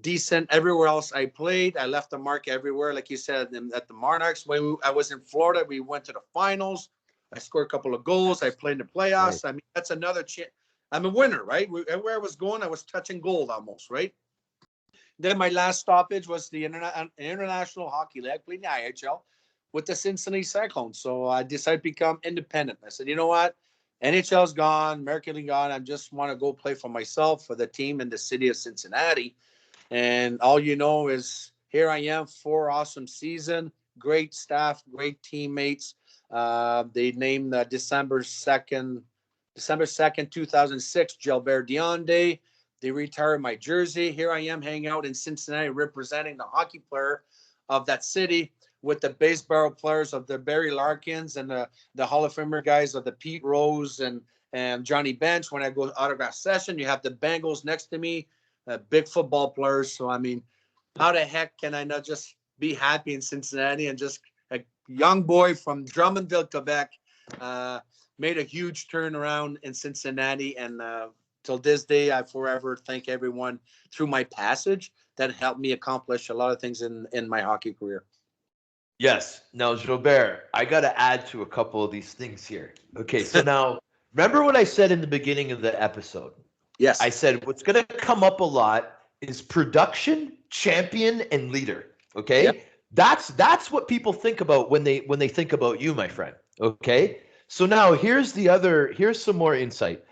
decent everywhere else I played. I left a mark everywhere, like you said, at the Monarchs. When I was in Florida, we went to the finals. I scored a couple of goals. I played in the playoffs. Right. I mean, that's another chance. I'm a winner, right? Everywhere I was going, I was touching gold almost, right? Then my last stoppage was the International Hockey League. I played in the IHL. with the Cincinnati Cyclones. So I decided to become independent. I said, you know what? NHL's gone, American League gone. I just want to go play for myself, for the team in the city of Cincinnati. And all you know is here I am, 4 awesome season, great staff, great teammates. They named December 2nd, 2006, Gilbert Dionne Day. They retired my jersey. Here I am hanging out in Cincinnati representing the hockey player of that city with the baseball players of the Barry Larkins and the Hall of Famer guys of the Pete Rose and Johnny Bench. When I go autograph session, you have the Bengals next to me, big football players. So, I mean, how the heck can I not just be happy in Cincinnati? And just a young boy from Drummondville, Quebec, made a huge turnaround in Cincinnati. And till this day, I forever thank everyone through my passage that helped me accomplish a lot of things in my hockey career. Yes. Now, Gilbert, I got to add to a couple of these things here. Okay, so now, remember what I said in the beginning of the episode? Yes. I said what's going to come up a lot is production, champion, and leader. Okay, Yep. that's what people think about when they think about you, my friend. Okay, so now here's some more insight.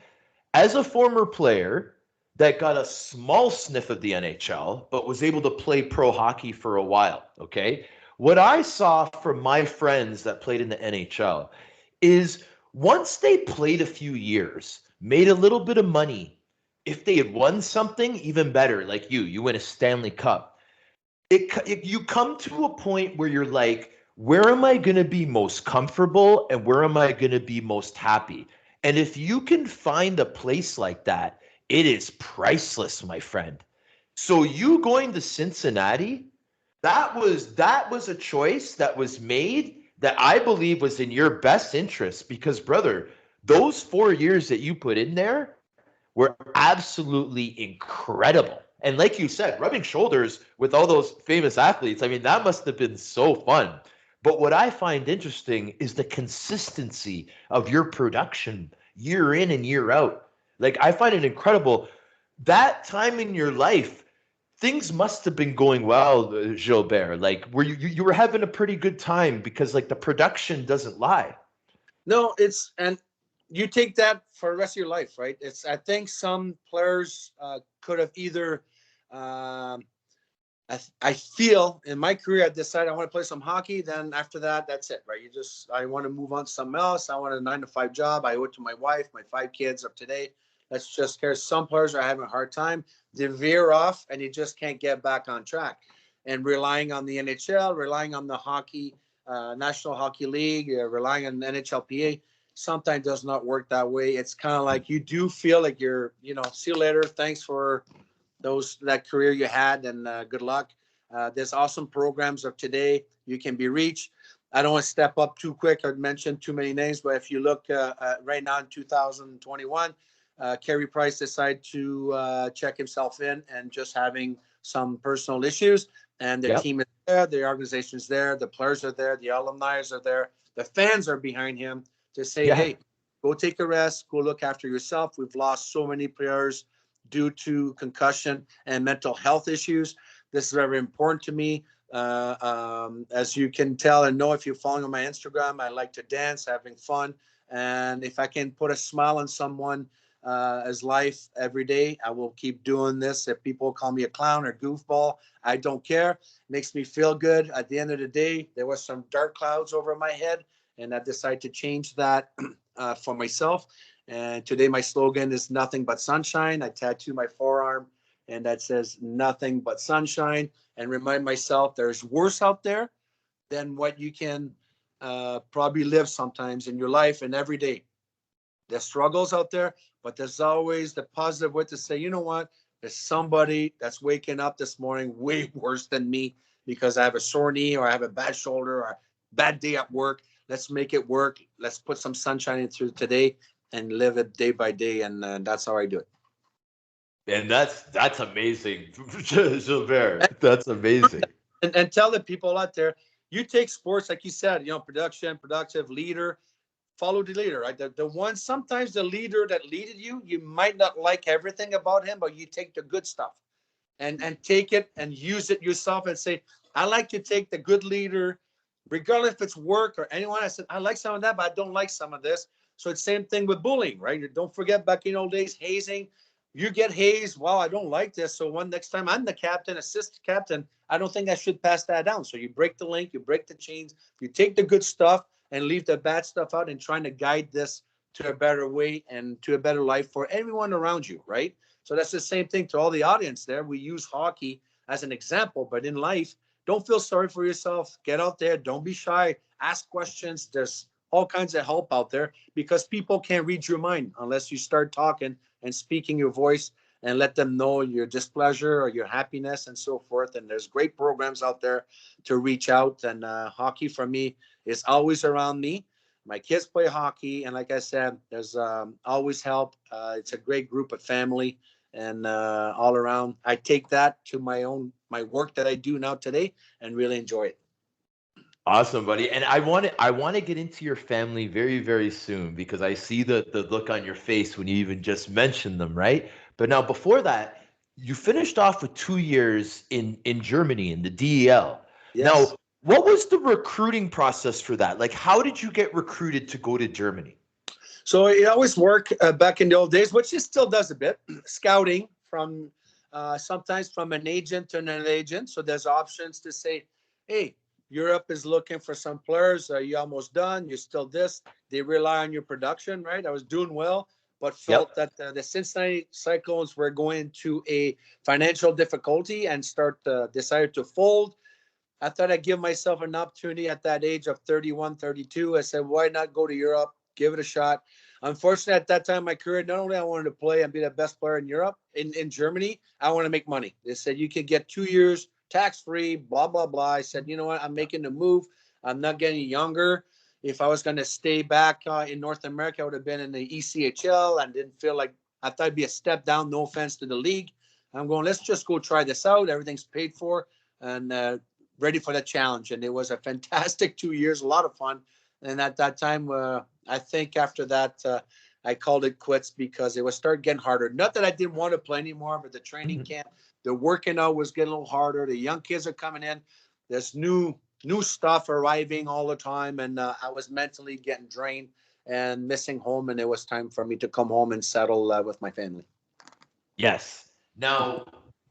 As a former player that got a small sniff of the NHL, but was able to play pro hockey for a while. Okay, what I saw from my friends that played in the NHL is once they played a few years, made a little bit of money, if they had won something, even better, like you win a Stanley Cup. You come to a point where you're like, where am I going to be most comfortable and where am I going to be most happy? And if you can find a place like that, it is priceless, my friend. So you going to Cincinnati, that was a choice that was made that I believe was in your best interest because, brother, those 4 years that you put in there were absolutely incredible. And like you said, rubbing shoulders with all those famous athletes, I mean, that must have been so fun. But what I find interesting is the consistency of your production year in and year out. Like, I find it incredible. That time in your life, things must have been going well, Gilbert. Like, were you were having a pretty good time because, like, the production doesn't lie. No, and you take that for the rest of your life, right? I think some players could have either, I feel in my career, I decided I want to play some hockey. Then after that, that's it, right? I want to move on to something else. I want a 9-to-5 job. I owe it to my wife, my 5 kids of today. Let's just care. Some players are having a hard time. They veer off and you just can't get back on track. And relying on the NHL, relying on the hockey, National Hockey League, relying on NHLPA, sometimes does not work that way. It's kind of like you do feel like you're, see you later. Thanks for that career you had, and good luck. There's awesome programs of today. You can be reached. I don't want to step up too quick or mention too many names, but if you look right now in 2021, Carey Price decided to check himself in and just having some personal issues. And the team is there, the organization is there, the players are there, the alumni are there, the fans are behind him to say, hey, go take a rest, go look after yourself. We've lost so many players due to concussion and mental health issues. This is very important to me. As you can tell and know, if you're following on my Instagram, I like to dance, having fun. And if I can put a smile on someone as life every day, I will keep doing this. If people call me a clown or goofball, I don't care. It makes me feel good. At the end of the day, there was some dark clouds over my head, and I decided to change that for myself. And today my slogan is nothing but sunshine. I tattoo my forearm and that says nothing but sunshine, and remind myself there's worse out there than what you can probably live sometimes in your life and every day. There's struggles out there, but there's always the positive way to say, you know what? There's somebody that's waking up this morning way worse than me because I have a sore knee or I have a bad shoulder or a bad day at work. Let's make it work. Let's put some sunshine into today and live it day by day. And that's how I do it. And that's amazing, Gilbert. That's amazing. And tell the people out there, you take sports, like you said, production, productive, leader, follow the leader, right? The one, sometimes the leader that leaded you, you might not like everything about him, but you take the good stuff and take it and use it yourself and say, I like to take the good leader regardless if it's work or anyone. I said, I like some of that, but I don't like some of this. So it's same thing with bullying, right? Don't forget back in old days, hazing. You get hazed. Well, I don't like this. So one next time I'm the captain, assistant captain, I don't think I should pass that down. So you break the link, you break the chains, you take the good stuff and leave the bad stuff out and trying to guide this to a better way and to a better life for everyone around you, right? So that's the same thing to all the audience there. We use hockey as an example, but in life, don't feel sorry for yourself. Get out there. Don't be shy. Ask questions. There's all kinds of help out there because people can't read your mind unless you start talking and speaking your voice and let them know your displeasure or your happiness and so forth. And there's great programs out there to reach out. And hockey for me is always around me. My kids play hockey. And like I said, there's always help. It's a great group of family and all around. I take that to my work that I do now today and really enjoy it. Awesome, buddy. And I want to get into your family very, very soon because I see the look on your face when you even just mentioned them, right? But now before that, you finished off with 2 years in Germany in the DEL. Yes. Now, what was the recruiting process for that? Like, how did you get recruited to go to Germany? So it always worked back in the old days, which it still does a bit. Scouting from sometimes from an agent to an agent. So there's options to say, hey, Europe is looking for some players. Are you almost done? You're still this. They rely on your production, right? I was doing well, but felt that the Cincinnati Cyclones were going into a financial difficulty and decided to fold. I thought I'd give myself an opportunity at that age of 31, 32. I said, why not go to Europe? Give it a shot. Unfortunately, at that time in my career, not only I wanted to play and be the best player in Europe, in Germany, I want to make money. They said, you can get 2 years tax-free, blah, blah, blah. I said, you know what? I'm making the move. I'm not getting younger. If I was going to stay back in North America, I would have been in the ECHL and didn't feel like I thought it'd be a step down. No offense to the league. I'm going, let's just go try this out. Everything's paid for and ready for the challenge. And it was a fantastic 2 years, a lot of fun. And at that time, I think after that, I called it quits because it was start getting harder. Not that I didn't want to play anymore, but the training camp, the working out was getting a little harder. The young kids are coming in. There's new stuff arriving all the time. And I was mentally getting drained and missing home. And it was time for me to come home and settle with my family. Yes. Now,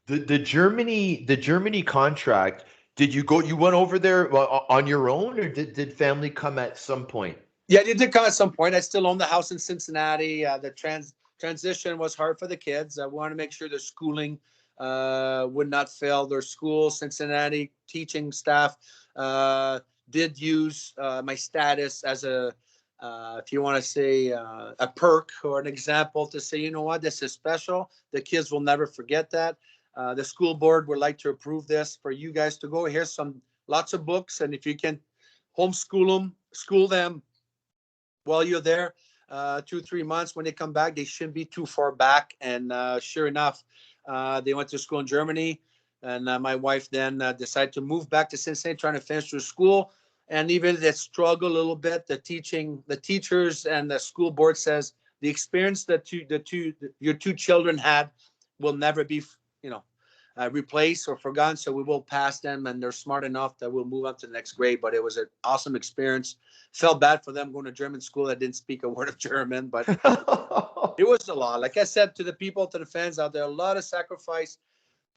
the Germany contract, you went over there on your own, or did family come at some point? Yeah, they did come at some point. I still own the house in Cincinnati. The transition was hard for the kids. I wanted to make sure their schooling would not fail. Their school, Cincinnati teaching staff did use my status as if you want to say a perk or an example to say, you know what, this is special. The kids will never forget that. The school board would like to approve this for you guys to go. Here's lots of books, and if you can school them while you're there, 2-3 months. When they come back, they shouldn't be too far back. And sure enough, they went to school in Germany, and my wife then decided to move back to Cincinnati, trying to finish her school. And even they struggle a little bit. The teachers and the school board says the experience that your two children had will never be, replaced or forgotten. So we will pass them, and they're smart enough that we'll move up to the next grade. But it was an awesome experience. Felt bad for them going to German school. I didn't speak a word of German, but it was a lot. Like I said to the people, to the fans out there, a lot of sacrifice,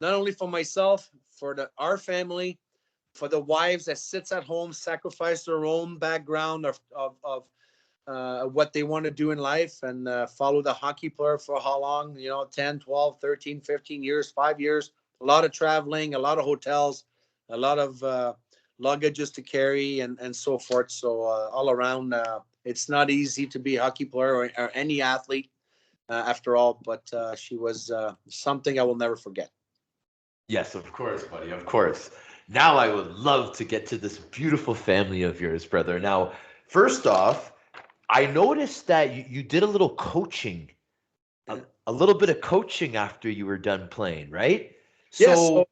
not only for myself, for our family, for the wives that sits at home, sacrifice their own background of what they want to do in life and follow the hockey player for how long, 10, 12, 13, 15 years, 5 years, a lot of traveling, a lot of hotels, a lot of luggages to carry and so forth. So all around, it's not easy to be a hockey player or any athlete after all, but she was something I will never forget. Yes, of course, buddy, of course. Now I would love to get to this beautiful family of yours, brother. Now, first off, I noticed that you did a little coaching, a little bit of coaching after you were done playing, right? So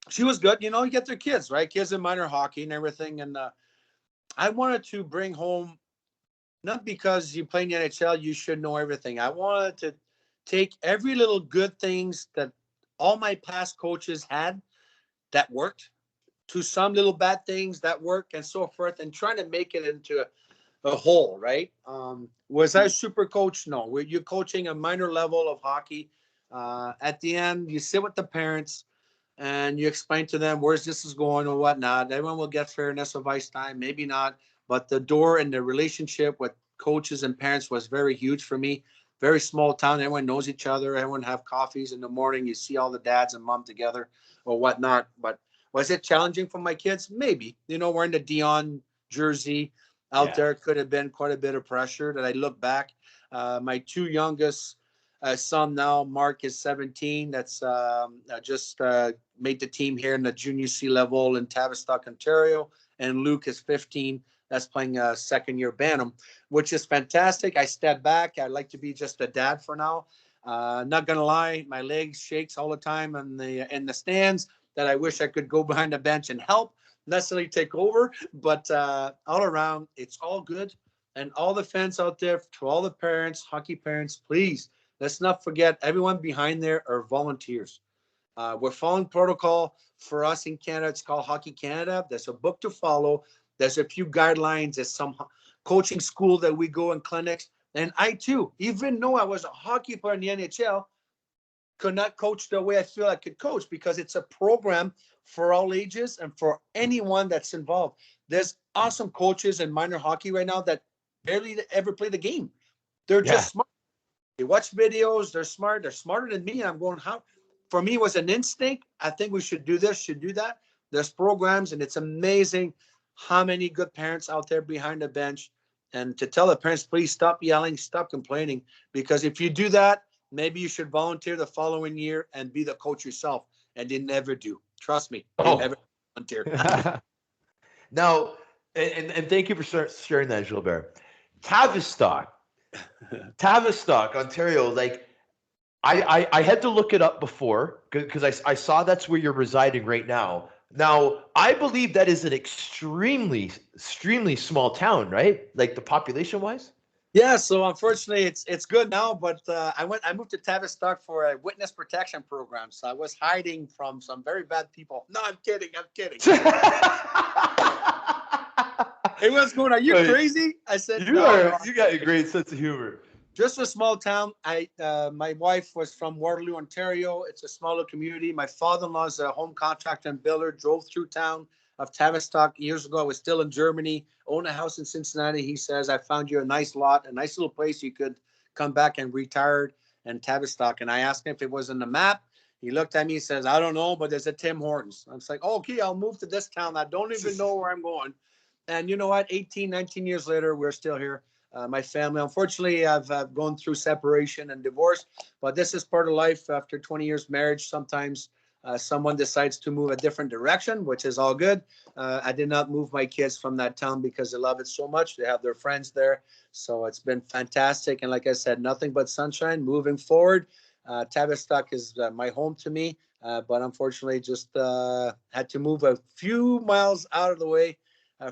she was good. You get their kids, right? Kids in minor hockey and everything. And I wanted to bring home, not because you play in the NHL, you should know everything. I wanted to take every little good things that all my past coaches had that worked to some little bad things that work and so forth, and trying to make it into a whole, right? Was I a super coach? No. You're coaching a minor level of hockey. At the end, you sit with the parents and you explain to them where's this is going and whatnot. Everyone will get fairness of ice time, maybe not, but the door and the relationship with coaches and parents was very huge for me. Very small town, everyone knows each other. Everyone have coffees in the morning. You see all the dads and mom together or whatnot. But was it challenging for my kids? Maybe. Wearing the Dionne jersey out there could have been quite a bit of pressure. That I look back, my two youngest son now, Mark is 17. That's just made the team here in the junior C level in Tavistock, Ontario. And Luke is 15. That's playing a second-year Bantam, which is fantastic. I step back. I'd like to be just a dad for now. Not gonna lie, my legs shakes all the time in the stands. That I wish I could go behind the bench and help, necessarily take over. But all around, it's all good. And all the fans out there, to all the parents, hockey parents, please, let's not forget everyone behind there are volunteers. We're following protocol for us in Canada. It's called Hockey Canada. There's a book to follow. There's a few guidelines. There's some coaching school that we go in clinics. And I too, even though I was a hockey player in the NHL, could not coach the way I feel I could coach, because it's a program for all ages and for anyone that's involved. There's awesome coaches in minor hockey right now that barely ever play the game. They're just smart. They watch videos. They're smart. They're smarter than me. I'm going, how? For me, it was an instinct. I think we should do this, should do that. There's programs, and it's amazing how many good parents out there behind the bench. And to tell the parents, please stop yelling, stop complaining, because if you do that, maybe you should volunteer the following year and be the coach yourself. And they never do. Trust me. They never volunteer. Now, and thank you for sharing that, Gilbert. Tavistock, Ontario. Like, I had to look it up before because I saw that's where you're residing right now. Now, I believe that is an extremely small town, right? Like the population wise. Yeah, so unfortunately, it's good now. But I moved to Tavistock for a witness protection program, so I was hiding from some very bad people. No, I'm kidding. Everyone's going, "Are you crazy?" I said, "You got a great sense of humor." Just a small town. My wife was from Waterloo, Ontario. It's a smaller community. My father-in-law is a home contractor and builder. Drove through town of Tavistock years ago. I was still in Germany. Owned a house in Cincinnati. He says, "I found you a nice lot, a nice little place you could come back and retire in Tavistock." And I asked him if it was on the map. He looked at me and says, "I don't know, but there's a Tim Hortons." I was like, "Oh, okay, I'll move to this town. I don't even know where I'm going." And you know what? 18, 19 years later, we're still here. My family, unfortunately, I've gone through separation and divorce, but this is part of life. After 20 years marriage, sometimes someone decides to move a different direction, which is all good. I did not move my kids from that town because they love it so much. They have their friends there. So it's been fantastic. And like I said, nothing but sunshine moving forward. Tavistock is my home to me, but unfortunately just had to move a few miles out of the way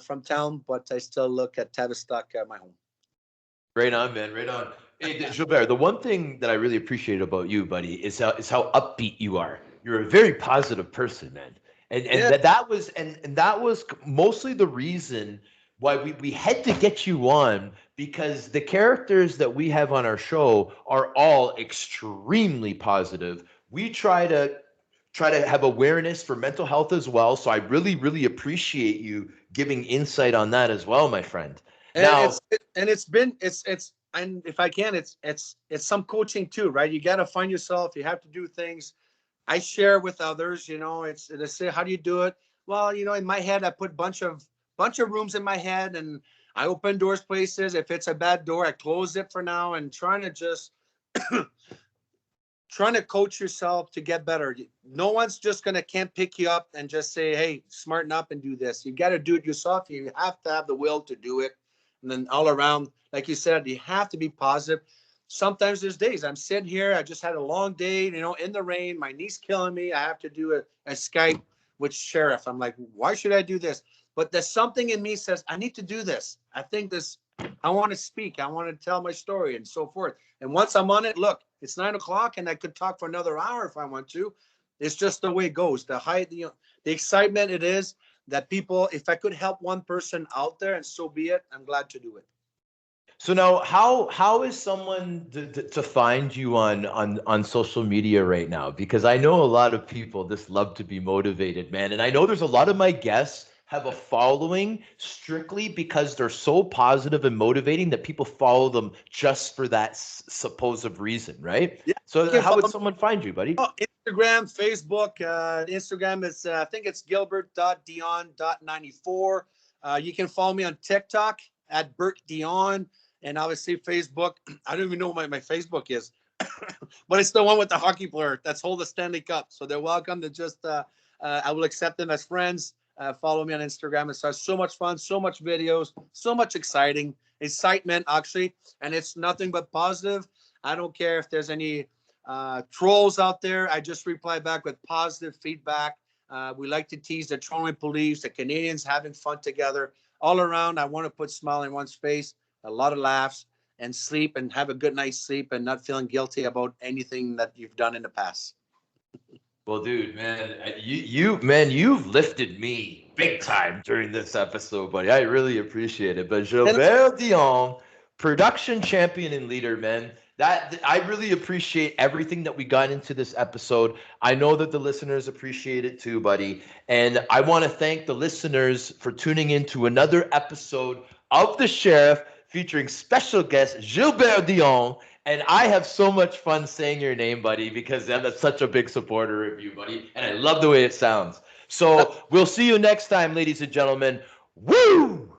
from town, but I still look at Tavistock my home. Right on, man. Right on. Hey, Gilbert, the one thing that I really appreciate about you, buddy, is how upbeat you are. You're a very positive person, man. And that was mostly the reason why we had to get you on, because the characters that we have on our show are all extremely positive. We try to have awareness for mental health as well. So I really, really appreciate you giving insight on that as well, my friend. And and if I can, it's some coaching too, right? You got to find yourself. You have to do things. I share with others, they say, "How do you do it?" Well, in my head, I put bunch of rooms in my head, and I open doors places. If it's a bad door, I close it for now, and trying to coach yourself to get better. No one's just can't pick you up and just say, "Hey, smarten up and do this." You got to do it yourself. You have to have the will to do it. And then all around, like you said, you have to be positive. Sometimes there's days I'm sitting here. I just had a long day, in the rain. My knee's killing me. I have to do a Skype with Sheriff. I'm like, why should I do this? But there's something in me says, I need to do this. I think I want to speak. I want to tell my story and so forth. And once I'm on it, look, it's 9 o'clock and I could talk for another hour if I want to. It's just the way it goes. The the excitement it is that people, if I could help one person out there, and so be it, I'm glad to do it. So now, how is someone to find you on social media right now? Because I know a lot of people just love to be motivated, man, and I know there's a lot of my guests have a following strictly because they're so positive and motivating that people follow them just for that supposed reason, right? Yeah. So how would someone find you, buddy? Oh, Instagram, Facebook. Instagram is I think it's Gilbert.Dionne.94. You can follow me on TikTok at Bert Dionne, and obviously Facebook. I don't even know what my Facebook is, but it's the one with the hockey player that's hold the Stanley Cup. So they're welcome to just. I will accept them as friends. Follow me on Instagram. It's so much fun, so much videos, so much excitement actually, and it's nothing but positive. I don't care if there's any trolls out there. I just reply back with positive feedback. We like to tease the Toronto Maple Leafs, the Canadians having fun together. All around, I want to put a smile in one's face, a lot of laughs, and sleep and have a good night's sleep and not feeling guilty about anything that you've done in the past. Well, dude, man, you've lifted me big time during this episode, buddy. I really appreciate it. But Gilbert Dionne, production champion and leader, man. That I really appreciate everything that we got into this episode. I know that the listeners appreciate it too, buddy. And I want to thank the listeners for tuning in to another episode of The Sheriff featuring special guest Gilbert Dionne. And I have so much fun saying your name, buddy, because I'm such a big supporter of you, buddy. And I love the way it sounds. So we'll see you next time, ladies and gentlemen. Woo!